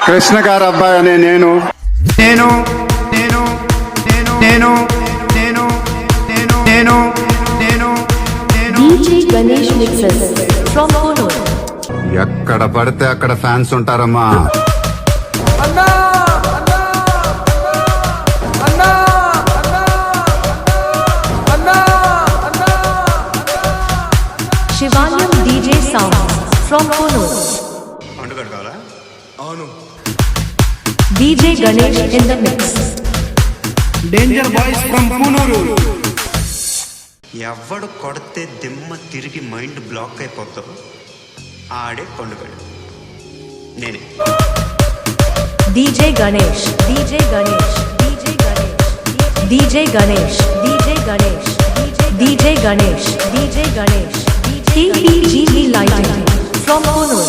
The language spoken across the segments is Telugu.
కృష్ణ గారు అబ్బాయి అనే నేను నేను నేను నేను నేను నేను నేను నేను నేను నేను DJ Ganesh Mixes from Kono. ఎక్కడ పడితే అక్కడ fans ఉంటారమ్మా. Shivanyam DJ Sound from Kono. DJ Ganesh in the mix. Danger boys from Punuru. ఎవడు కొడితే దిమ్మ తిరిగి మైండ్ బ్లాక్ అయిపోతావు ఆడే పండుగడు నేనే. DJ Ganesh, DJ Ganesh, DJ Ganesh, DJ Ganesh, DJ Ganesh, DJ Ganesh, DJ Ganesh, TPGV Lighting from Kono.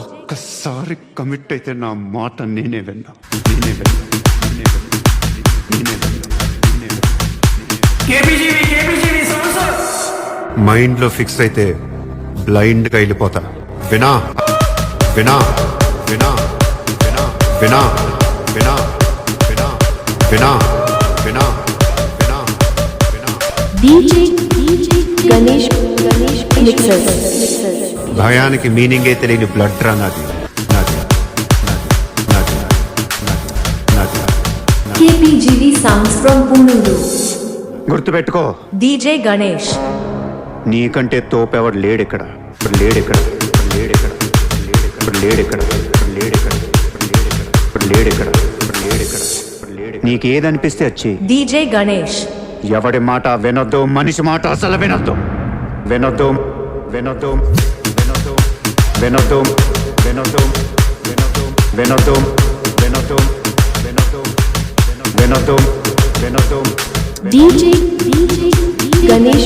ఒక్కసారి కమిట్ అయితే నా మాట నేనే విన్నా, నేనే విన్నా, నేనే విన్నా, నేనే విన్నా, నేనే విన్నా. కేపీజీవి సంవత్సరం మైండ్ లో ఫిక్స్ అయితే బ్లైండ్ గా వెళ్ళిపోతా. వినా వినా వినా వినా వినా వినా వినా వినా వినా వినా వినా. DJ Ganesh Mixes. భయానికి మీనింగే తెలియని బ్లడ్ రా నాది, నాది, నాది, నాది, నాది, నాది. KPGV Sounds from Punuru. గుర్తుపెట్టుకో, DJ Ganesh. నీకంటే తోపెవడు లేడిక్కడ, ఇప్పుడు లేడిక్కడ, ఇప్పుడు లేడిక్కడ, ఇప్పుడు లేడిక్కడ, ఇప్పుడు లేడిక్కడ, ఇప్పుడు లేడిక్కడ, ఇప్పుడు లేడిక్కడ, ఇప్పుడు లేడిక్కడ. నీకేదనిపిస్తే వచ్చి DJ Ganesh. ఎవడి మాట వినొద్దు, మనిషి మాట అసలు వినొద్దు, వినొద్దు, వినొద్దు, వినొద్దు, వినొద్దు, వినొద్దు, వినొద్దు, వినొద్దు, వినొద్దు, వినొద్దు, వినొద్దు, వినొద్దు. DJ Ganesh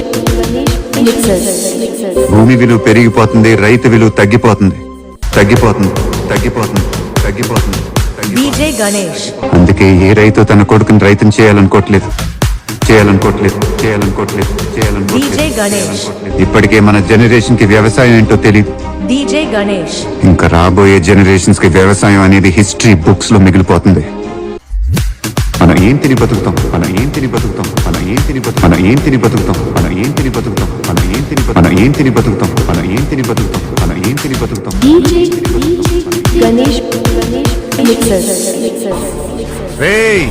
Mixes. భూమి విలువ పెరిగిపోతుంది, రైతు విలువ తగ్గిపోతుంది, తగ్గిపోతుంది, తగ్గిపోతుంది, తగ్గిపోతుంది. DJ Ganesh. అందుకే ఏ రైతు తన కొడుకుని రైతుని చేయాలనుకోవట్లేదు, చేయాలనుకోవట్లేదు, చేయాలనుకోవట్లేదు, DJ Ganesh. చేయాలనుకోవట్లేదు. ఇప్పటికే మన జనరేషన్ కి వ్యవసాయం ఏంటో తెలియదు. DJ Ganesh. ఇంకా రాబోయే జనరేషన్స్ కి వ్యవసాయం అనేది హిస్టరీ బుక్స్ లో మిగిలిపోతుంది. మనం ఏం తిని బతుకుతాం, మనం ఏం తిని బతుకుతాం, మనం ఏం తిని బతుకుతాం, మనం ఏం తిని బతుకుతాం, మనం ఏం తిని బతుకుతాం, మనం ఏం తిని మనం ఏం తిని బతుకుతాం, మనం ఏం తిని బతుకుతాం, మనం ఏం తిని బతుకుతాం. DJ Ganesh Mixes. రేయ్,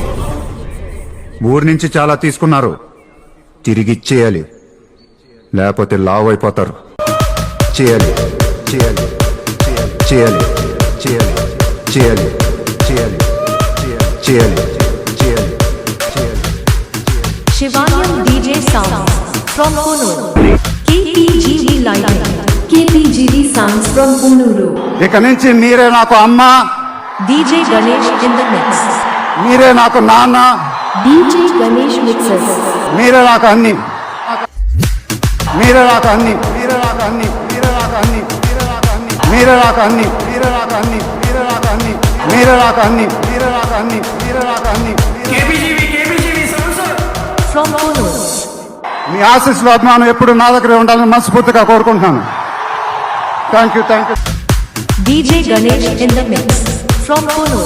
ఊరి నుంచి చాలా తీసుకున్నారు, తిరిగి ఇచ్చేయాలి, లేకపోతే లావ్ అయిపోతారు. చేయాలి, చేయాలి, చేయాలి, చేయాలి, చేయాలి, చేయాలి, చేయాలి, చేయాలి, చేయాలి, చేయాలి. Shivanyam DJ Sounds from Kono. KPGV Lighting. KPGV Sounds from Punuru. ఇక నుంచి మీరే నాకు అమ్మ, DJ Ganesh in the mix. మీరే నాకు నాన్న, DJ Ganesh Mixes. మీరే నాకు అన్ని, మీరే నాకు అన్ని, మీరే నాకు అన్ని, మీరే నాకు అన్ని, మీరే నాకు అన్ని, మీరే నాకు అన్ని, మీరే నాకు అన్ని, మీరే నాకు అన్ని, మీరే నాకు అన్ని, మీరే నాకు అన్ని, మీరే నాకు అన్ని. కేపీజీవి సంవత్సరం From Kono. మీ ఆశీస్సులు, అభిమానం ఎప్పుడు నా దగ్గరే ఉండాలని మనస్ఫూర్తిగా కోరుకుంటున్నాను. Thank you, thank you. DJ Ganesh in the mix. From Kono.